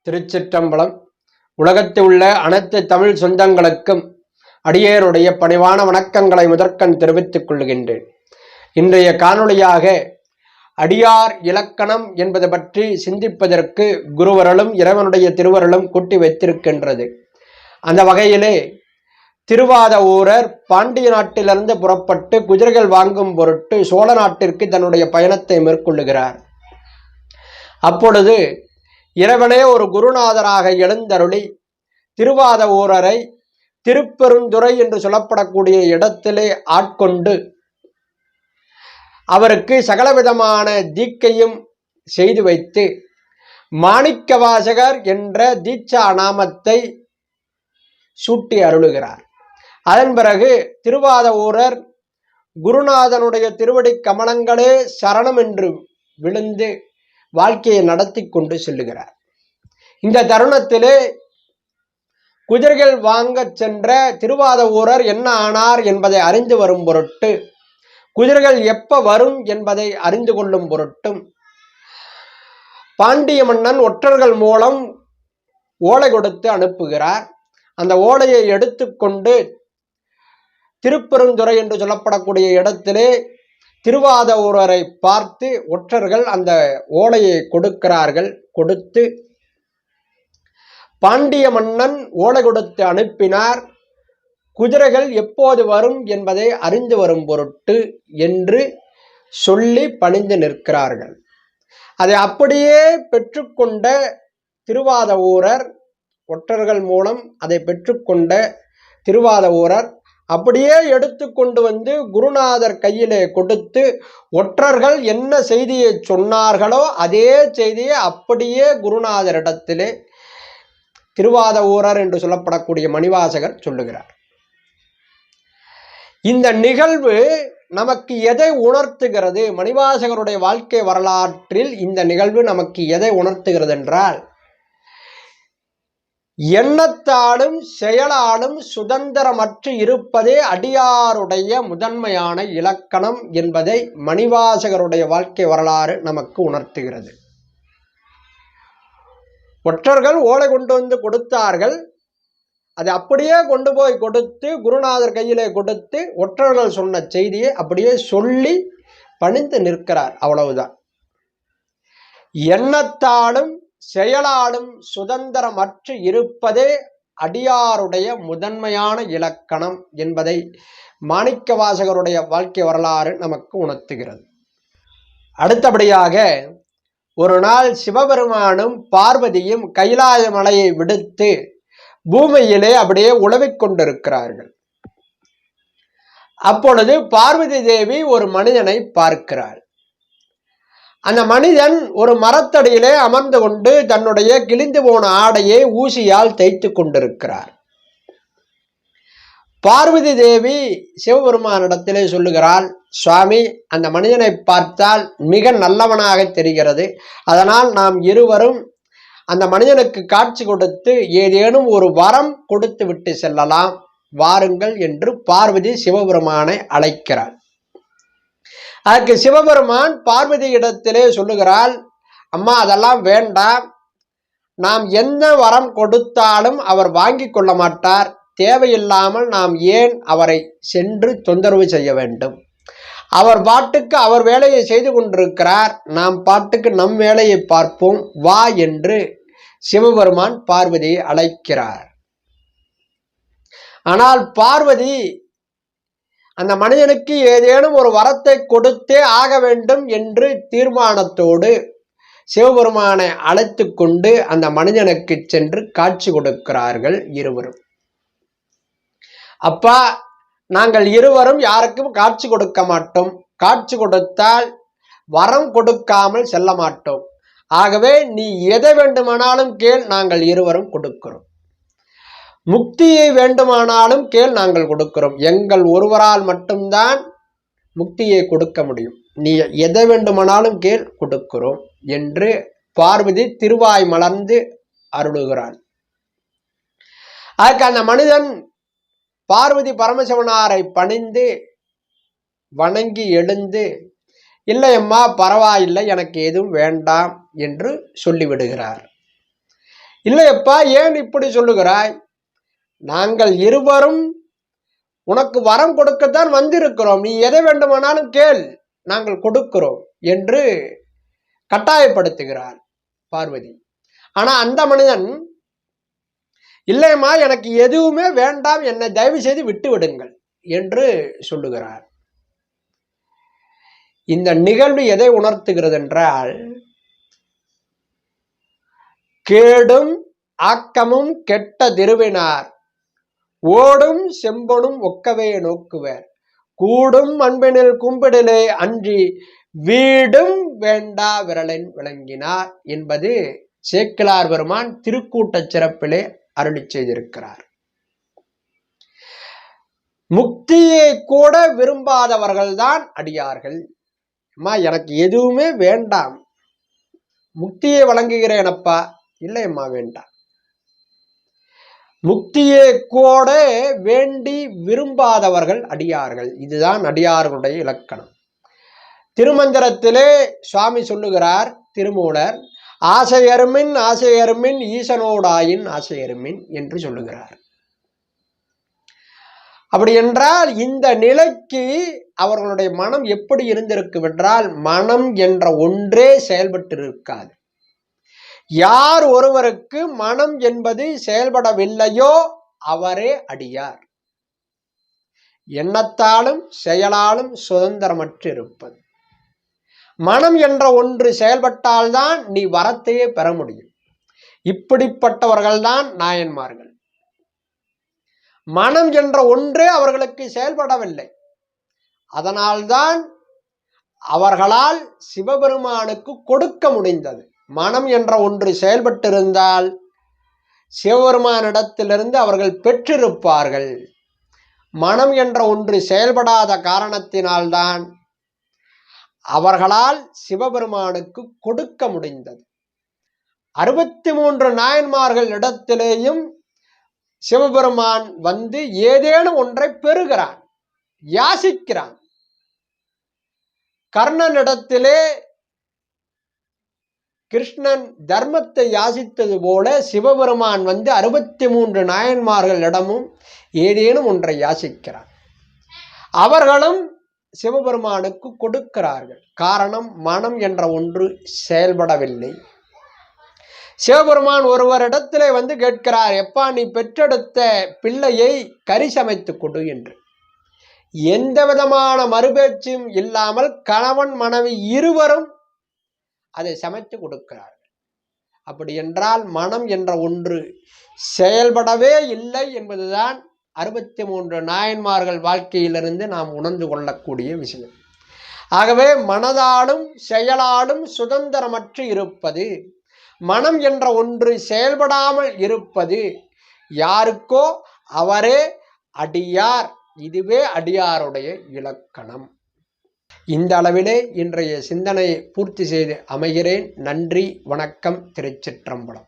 திருச்சிற்றம்பலம். உலகத்தில் உள்ள அனைத்து தமிழ் சொந்தங்களுக்கும் அடியேருடைய பணிவான வணக்கங்களை முதற்கண் தெரிவித்துக் கொள்கின்றேன். இன்றைய காணொளியாக அடியார் இலக்கணம் என்பது பற்றி சிந்திப்பதற்கு குருவருளும் இறைவனுடைய திருவருளும் கூட்டி வைத்திருக்கின்றது. அந்த வகையிலே திருவாத ஊரர் பாண்டிய நாட்டிலிருந்து புறப்பட்டு குதிரைகள் வாங்கும் பொருட்டு சோழ நாட்டிற்கு தன்னுடைய பயணத்தை மேற்கொள்ளுகிறார். அப்பொழுது இறைவனே ஒரு குருநாதராக எழுந்தருளி திருவாத ஊரரை திருப்பெருந்துறை என்று சொல்லப்படக்கூடிய இடத்திலே ஆட்கொண்டு அவருக்கு சகலவிதமான தீக்கையும் செய்து வைத்து மாணிக்கவாசகர் என்ற தீட்சா நாமத்தை சூட்டி அருளுகிறார். அதன் பிறகு திருவாத ஊரர் குருநாதனுடைய திருவடி கமலங்களே சரணம் என்று விழுந்து வாழ்க்கையை நடத்தி கொண்டு செல்லுகிறார். இந்த தருணத்திலே குதிரைகள் வாங்க சென்ற திருவாத ஊரர் என்ன ஆனார் என்பதை அறிந்து வரும் பொருட்டு, குதிரைகள் எப்ப வரும் என்பதை அறிந்து கொள்ளும் பொருட்டும் பாண்டிய மன்னன் ஒற்றர்கள் மூலம் ஓலை கொடுத்து அனுப்புகிறார். அந்த ஓலையை எடுத்துக்கொண்டு திருப்பெருந்துறை என்று சொல்லப்படக்கூடிய இடத்திலே திருவாத ஊரரை பார்த்து ஒற்றர்கள் அந்த ஓலையை கொடுக்கிறார்கள். கொடுத்து பாண்டிய மன்னன் ஓலை கொடுத்து அனுப்பினார், குதிரைகள் எப்போது வரும் என்பதை அறிந்து வரும் பொருட்டு என்று சொல்லி பணிந்து நிற்கிறார்கள். அதை அப்படியே பெற்றுக்கொண்ட திருவாத ஊரர், ஒற்றர்கள் மூலம் அதை பெற்றுக்கொண்ட திருவாத ஊரர் அப்படியே எடுத்து கொண்டு வந்து குருநாதர் கையிலே கொடுத்து, ஒற்றர்கள் என்ன செய்தியை சொன்னார்களோ அதே செய்தியை அப்படியே குருநாதரிடத்திலே திருவாத ஊரர் என்று சொல்லப்படக்கூடிய மணிவாசகர் சொல்லுகிறார். இந்த நிகழ்வு நமக்கு எதை உணர்த்துகிறது? மணிவாசகருடைய வாழ்க்கை வரலாற்றில் இந்த நிகழ்வு நமக்கு எதை உணர்த்துகிறது என்றால், எண்ணத்தாலும் செயலாலும் சுதந்திரமற்று இருப்பதே அடியாருடைய முதன்மையான இலக்கணம் என்பதை மணிவாசகருடைய வாழ்க்கை வரலாறு நமக்கு உணர்த்துகிறது. ஒற்றர்கள் ஓலை கொண்டு வந்து கொடுத்தார்கள், அதை அப்படியே கொண்டு போய் கொடுத்து குருநாதர் கையிலே கொடுத்து ஒற்றர்கள் சொன்ன செய்தியை அப்படியே சொல்லி பணிந்து நிற்கிறார். அவ்வளவுதான். எண்ணத்தாலும் செயலாலும் சுதந்திரமற்று இருப்பதே அடியாருடைய முதன்மையான இலக்கணம் என்பதை மாணிக்கவாசகருடைய வாழ்க்கை வரலாறு நமக்கு உணர்த்துகிறது. அடுத்தபடியாக ஒரு நாள் சிவபெருமானும் பார்வதியும் கைலாய மலையை விடுத்து பூமியிலே அப்படியே உலவிக் கொண்டிருக்கிறார்கள். அப்பொழுது பார்வதி தேவி ஒரு மனிதனை பார்க்கிறாள். அந்த மனிதன் ஒரு மரத்தடியிலே அமர்ந்து கொண்டு தன்னுடைய கிழிந்து போன ஆடையை ஊசியால் தைத்து கொண்டிருக்கிறார். பார்வதி தேவி சிவபெருமானிடத்திலே சொல்லுகிறாள், சுவாமி, அந்த மனிதனை பார்த்தால் மிக நல்லவனாக தெரிகிறது. அதனால் நாம் இருவரும் அந்த மனிதனுக்கு காட்சி கொடுத்து ஏதேனும் ஒரு வரம் கொடுத்து விட்டு செல்லலாம், வாருங்கள் என்று பார்வதி சிவபெருமானை அழைக்கிறாள். அதற்கு சிவபெருமான் பார்வதி இடத்திலே சொல்லுகிறாள், அம்மா, அதெல்லாம் வேண்டாம், நாம் என்ன வரம் கொடுத்தாலும் அவர் வாங்கி கொள்ள மாட்டார், தேவையில்லாமல் நாம் ஏன் அவரை சென்று தொந்தரவு செய்ய வேண்டும்? அவர் பாட்டுக்கு அவர் வேலையை செய்து கொண்டிருக்கிறார், நாம் பாட்டுக்கு நம் வேலையை பார்ப்போம், வா என்று சிவபெருமான் பார்வதியை அழைக்கிறார். ஆனால் பார்வதி அந்த மனிதனுக்கு ஏதேனும் ஒரு வரத்தை கொடுத்தே ஆக வேண்டும் என்று தீர்மானத்தோடு சிவபெருமானை அழைத்து கொண்டு அந்த மனிதனுக்கு சென்று காட்சி கொடுக்கிறார்கள் இருவரும். அப்பா, நாங்கள் இருவரும் யாருக்கும் காட்சி கொடுக்க மாட்டோம், காட்சி கொடுத்தால் வரம் கொடுக்காமல் செல்ல மாட்டோம், ஆகவே நீ எதை வேண்டுமானாலும் கேள், நாங்கள் இருவரும் கொடுக்கிறோம். முக்தியை வேண்டுமானாலும் கேள், நாங்கள் கொடுக்கிறோம். எங்கள் ஒருவரால் மட்டும்தான் முக்தியை கொடுக்க முடியும், நீ எதை வேண்டுமானாலும் கேள், கொடுக்கிறோம் என்று பார்வதி திருவாய் மலர்ந்து அருளுகிறாள். அதுக்கு அந்த மனிதன் பார்வதி பரமசிவனாரை பணிந்து வணங்கி எழுந்து, இல்லையம்மா, பரவாயில்லை, எனக்கு எதுவும் வேண்டாம் என்று சொல்லிவிடுகிறார். இல்லையப்பா, ஏன் இப்படி சொல்லுகிறாய்? நாங்கள் இருவரும் உனக்கு வரம் கொடுக்கத்தான் வந்திருக்கிறோம், நீ எதை வேண்டுமானாலும் கேள், நாங்கள் கொடுக்கிறோம் என்று கட்டாயப்படுத்துகிறார் பார்வதி. ஆனா அந்த மனிதன், இல்லையம்மா, எனக்கு எதுவுமே வேண்டாம், என்னை தயவு செய்து விட்டு விடுங்கள் என்று சொல்லுகிறார். இந்த நிகழ்வு எதை உணர்த்துகிறது என்றால், கேடும் ஆக்கமும் கெட்ட திருவினார் ஓடும் செம்பொனும் ஒக்கவே நோக்குவர் கூடும் அன்பினில் கும்பிடிலே அன்றி வீடும் வேண்டா விரலின் விளங்கினார் என்பது சேக்கிழார் பெருமான் திருக்கூட்ட சிறப்பிலே அருளி செய்திருக்கிறார். முக்தியை கூட விரும்பாதவர்கள்தான் அடியார்கள். அம்மா, எனக்கு எதுவுமே வேண்டாம், முக்தியை வழங்குகிறேனப்பா. இல்லையம்மா, வேண்டாம். முக்தியை கூட வேண்டி விரும்பாதவர்கள் அடியார்கள். இதுதான் அடியார்களுடைய இலக்கணம். திருமந்திரத்திலே சுவாமி சொல்லுகிறார், திருமூலர், ஆசையருமின் ஆசையருமின் ஈசனோடாயின் ஆசையருமின் என்று சொல்லுகிறார். அப்படி என்றால் இந்த நிலைக்கு அவர்களுடைய மனம் எப்படி இருந்திருக்கும் என்றால், மனம் என்ற ஒன்றே செயல்பட்டு இருக்காது. யார் ஒருவருக்கு மனம் என்பது செயல்படவில்லையோ அவரே அடியார். எண்ணத்தாலும் செயலாலும் சுதந்திரமற்று இருப்பது. மனம் என்ற ஒன்று செயல்பட்டால்தான் நீ வரத்தையே பெற முடியும். இப்படிப்பட்டவர்கள்தான் நாயன்மார்கள். மனம் என்ற ஒன்றே அவர்களுக்கு செயல்படவில்லை. அதனால்தான் அவர்களால் சிவபெருமானுக்கு கொடுக்க முடிந்தது. மனம் என்ற ஒன்று செயல்பட்டிருந்தால் சிவபெருமானிடத்திலிருந்து அவர்கள் பெற்றிருப்பார்கள். மனம் என்ற ஒன்று செயல்படாத காரணத்தினால்தான் அவர்களால் சிவபெருமானுக்கு கொடுக்க முடிந்தது. 63 நாயன்மார்கள் இடத்திலேயும் சிவபெருமான் வந்து ஏதேனும் ஒன்றை பெறுகிறான், யாசிக்கிறான். கர்ணனிடத்திலே கிருஷ்ணன் தர்மத்தை யாசித்தது போல சிவபெருமான் வந்து 63 நாயன்மார்களிடமும் ஏதேனும் ஒன்றை யாசிக்கிறார். அவர்களும் சிவபெருமானுக்கு கொடுக்கிறார்கள். காரணம், மனம் என்ற ஒன்று செயல்படவில்லை. சிவபெருமான் ஒருவரிடத்திலே வந்து கேட்கிறார், எப்பா, நீ பெற்றெடுத்த பிள்ளையை கறி சமைத்து கொடு என்று. எந்த விதமான மறுபேச்சும் இல்லாமல் கணவன் மனைவி இருவரும் அதை சமைத்து கொடுக்கிறார்கள். அப்படி என்றால் மனம் என்ற ஒன்று செயல்படவே இல்லை என்பதுதான் 63 நாயன்மார்கள் வாழ்க்கையிலிருந்து நாம் உணர்ந்து கொள்ளக்கூடிய விஷயம். ஆகவே மனதாலும் செயலாலும் சுதந்திரமற்று இருப்பது, மனம் என்ற ஒன்று செயல்படாமல் இருப்பது யாருக்கோ அவரே அடியார். இதுவே அடியாருடைய இலக்கணம். இந்த அளவிலே இன்றைய சிந்தனையை பூர்த்தி செய்து அமைகிறேன். நன்றி, வணக்கம், திருச்சிற்றம்பலம்.